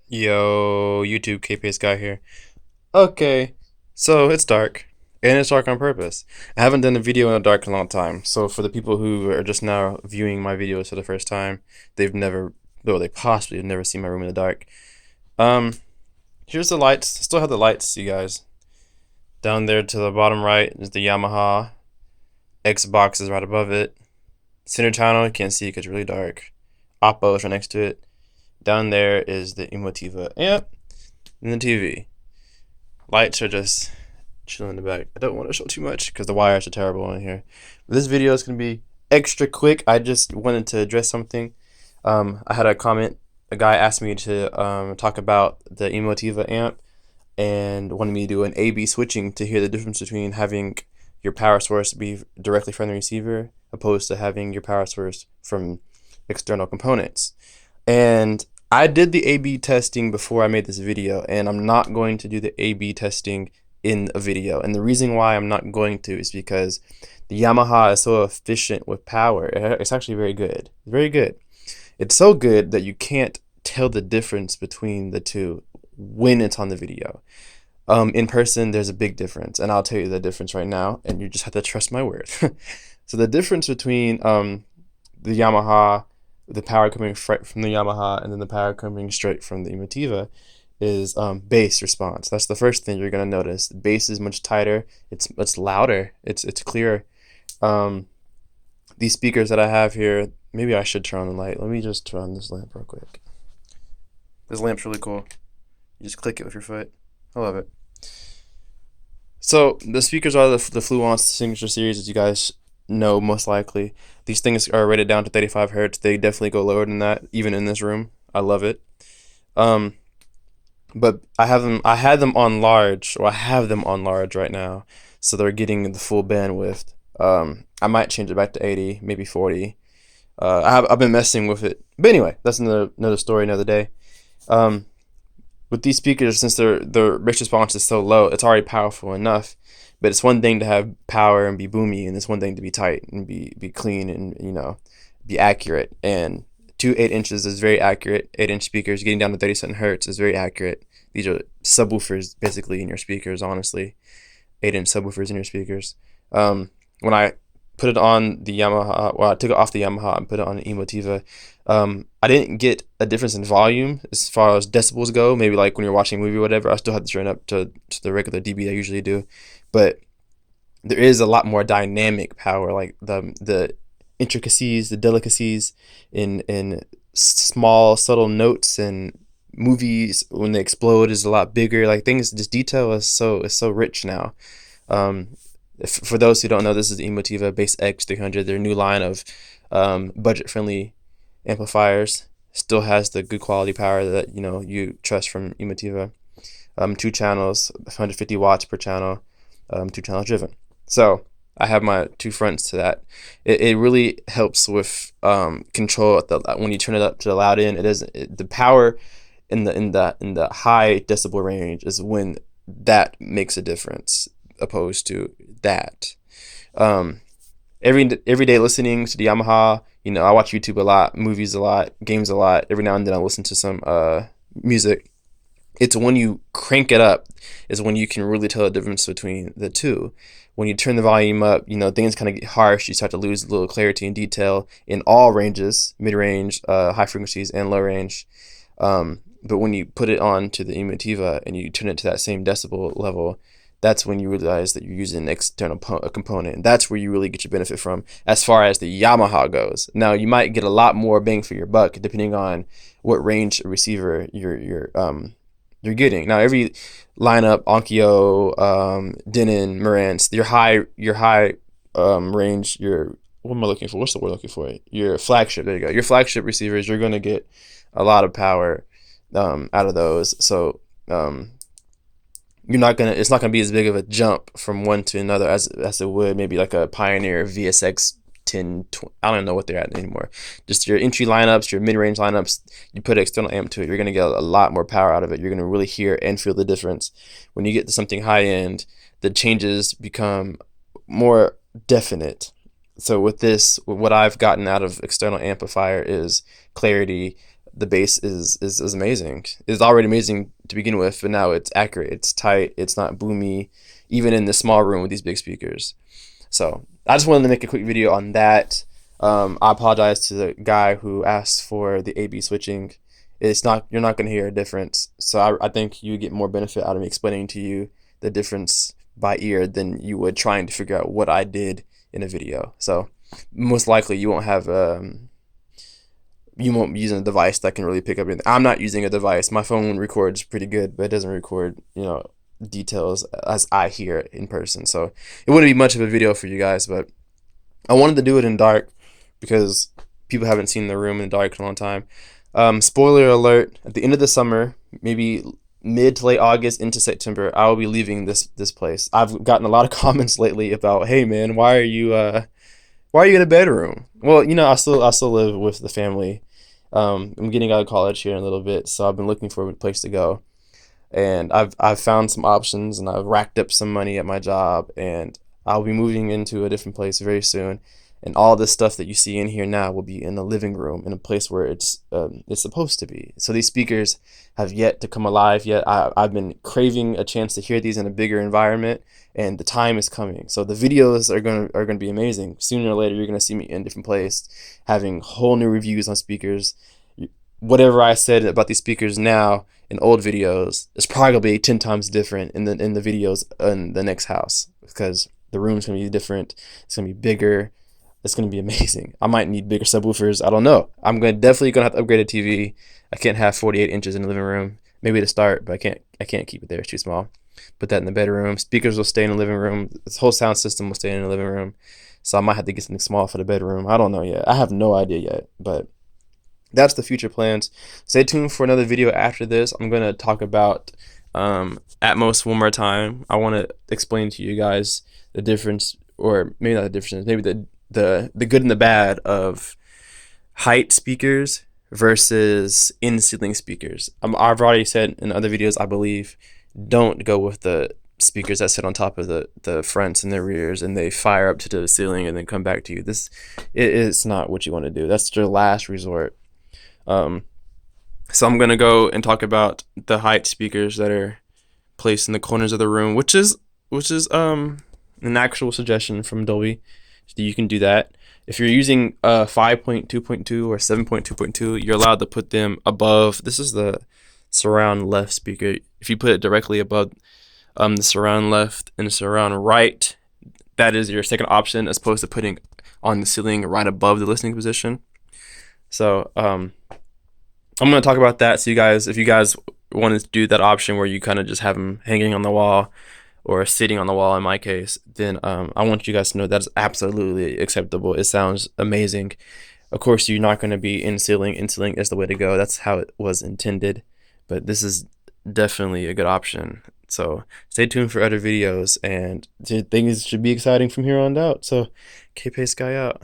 Yo, YouTube KPS guy here. Okay, so it's dark, and it's dark on purpose. I haven't done a video in the dark in a long time, so for the people who are just now viewing my videos for the first time, they've never, well, they possibly have never seen my room in the dark. Um, Here's the lights. I still have the lights, you guys. Down there to the bottom right is the Yamaha. Xbox is right above it. Center channel, you can't see because it's really dark. Oppo is right next to it. Down there is the Emotiva amp and the TV. Lights are just chilling in the back. I don't want to show too much because the wires are terrible in here. But this video is going to be extra quick. I just wanted to address something. I had a comment. A guy asked me to talk about the Emotiva amp and wanted me to do an A/B switching to hear the difference between having your power source be directly from the receiver opposed to having your power source from external components. And I did the A/B testing before I made this video, and I'm not going to do the A/B testing in a video. And the reason why I'm not going to is because the Yamaha is so efficient with power. It's actually very good. Very good. It's so good that you can't tell the difference between the two when it's on the video. In person, there's a big difference, and I'll tell you the difference right now, and you just have to trust my word. So the difference between the Yamaha, the power coming from the Yamaha, and then the power coming straight from the Emotiva is bass response. That's the first thing you're gonna notice. The bass is much tighter. It's louder. It's clearer. Um, these speakers that I have here, maybe I should turn on the light. Let me just turn on this lamp real quick. This lamp's really cool. You just click it with your foot. I love it. So the speakers are the Fluence Signature Series, as you guys know most likely. These things are rated down to 35 hertz. They definitely go lower than that, even in this room. I love it. Um, but I have them. I had them on large, or I have them on large right now, so they're getting the full bandwidth. I might change it back to 80, maybe 40. I've been messing with it, but anyway, that's another story, another day. Um, with these speakers, since their bass response is so low, it's already powerful enough. But it's one thing to have power and be boomy, and it's one thing to be tight and be clean and be accurate. And two 8 inches is very accurate. 8 inch speakers getting down to 37 hertz is very accurate. These are subwoofers basically in your speakers, honestly. 8 inch subwoofers in your speakers. When I put it on the Yamaha, well, I took it off the Yamaha and put it on the Emotiva. I didn't get a difference in volume as far as decibels go. Maybe like when you're watching a movie or whatever, I still had to turn up to the regular dB I usually do. But there is a lot more dynamic power, like the intricacies, the delicacies in small subtle notes and movies when they explode is a lot bigger. Like things, just detail is so rich now. Um, for those who don't know, this is the Emotiva Basx A300, their new line of budget-friendly amplifiers. Still has the good quality power that you trust from Emotiva. Two channels, 150 watts per channel, two channels driven. So I have my two fronts to that. It really helps with control when you turn it up to the loud end. The power in the high decibel range is when that makes a difference opposed to that. Um, everyday listening to the Yamaha. I watch YouTube a lot, movies a lot, games a lot. Every now and then I listen to some music. It's when you crank it up is when you can really tell the difference between the two. When you turn the volume up, things kind of get harsh. You start to lose a little clarity and detail in all ranges, mid-range, high frequencies, and low range. But when you put it on to the Emotiva and you turn it to that same decibel level, that's when you realize that you're using an external component. And that's where you really get your benefit from as far as the Yamaha goes. Now, you might get a lot more bang for your buck depending on what range receiver you're getting. Now, every lineup, Onkyo, Denon, Marantz, your high range, what am I looking for? What's the word I'm looking for? Your flagship. There you go. Your flagship receivers, you're going to get a lot of power out of those. So it's not gonna be as big of a jump from one to another as it would maybe like a Pioneer VSX 10, 20, I don't know what they're at anymore. Just your entry lineups, your mid-range lineups, you put an external amp to it, you're gonna get a lot more power out of it. You're gonna really hear and feel the difference. When you get to something high end, the changes become more definite. So with this, what I've gotten out of external amplifier is clarity, the bass is amazing. It's already amazing to begin with, but now it's accurate, it's tight, it's not boomy, even in the small room with these big speakers. So I just wanted to make a quick video on that. I apologize to the guy who asked for the A/B switching. It's not, you're not going to hear a difference. So I think you get more benefit out of me explaining to you the difference by ear than you would trying to figure out what I did in a video. So most likely you won't have you won't be using a device that can really pick up anything. I'm not using a device. My phone records pretty good, but it doesn't record, details as I hear it in person. So it wouldn't be much of a video for you guys, but I wanted to do it in dark because people haven't seen the room in the dark in a long time. Spoiler alert, at the end of the summer, maybe mid to late August into September, I will be leaving this place. I've gotten a lot of comments lately about, hey man, why are you in a bedroom? Well, I still live with the family. I'm getting out of college here in a little bit, so I've been looking for a place to go. And I've found some options, and I've racked up some money at my job, and I'll be moving into a different place very soon. And all this stuff that you see in here now will be in the living room, in a place where it's supposed to be. So these speakers have yet to come alive yet. I've been craving a chance to hear these in a bigger environment, and the time is coming. So the videos are gonna be amazing. Sooner or later, you're gonna see me in a different place, having whole new reviews on speakers. Whatever I said about these speakers now in old videos is probably 10 times different in the videos in the next house, because the room's gonna be different. It's gonna be bigger. It's gonna be amazing. I might need bigger subwoofers. I don't know. I'm definitely gonna have to upgrade a TV. I can't have 48 inches in the living room. Maybe to start, but I can't keep it there. It's too small. Put that in the bedroom. Speakers will stay in the living room. This whole sound system will stay in the living room. So I might have to get something small for the bedroom. I don't know yet. I have no idea yet, but that's the future plans. Stay tuned for another video after this. I'm gonna talk about Atmos one more time. I want to explain to you guys the difference, or maybe not the difference, maybe the good and the bad of height speakers versus in-ceiling speakers. I've already said in other videos, I believe, don't go with the speakers that sit on top of the fronts and the rears and they fire up to the ceiling and then come back to you. It's not what you want to do. That's your last resort. So I'm gonna go and talk about the height speakers that are placed in the corners of the room, which is an actual suggestion from Dolby. You can do that. If you're using 5.2.2 or 7.2.2, you're allowed to put them above. This is the surround left speaker. If you put it directly above the surround left and the surround right, that is your second option, as opposed to putting on the ceiling right above the listening position. So I'm going to talk about that. So if you guys want to do that option where you kind of just have them hanging on the wall or sitting on the wall in my case, then I want you guys to know that's absolutely acceptable. It sounds amazing. Of course, you're not going to be in ceiling. In ceiling is the way to go. That's how it was intended. But this is definitely a good option. So stay tuned for other videos, and things should be exciting from here on out. So K-Pace Guy out.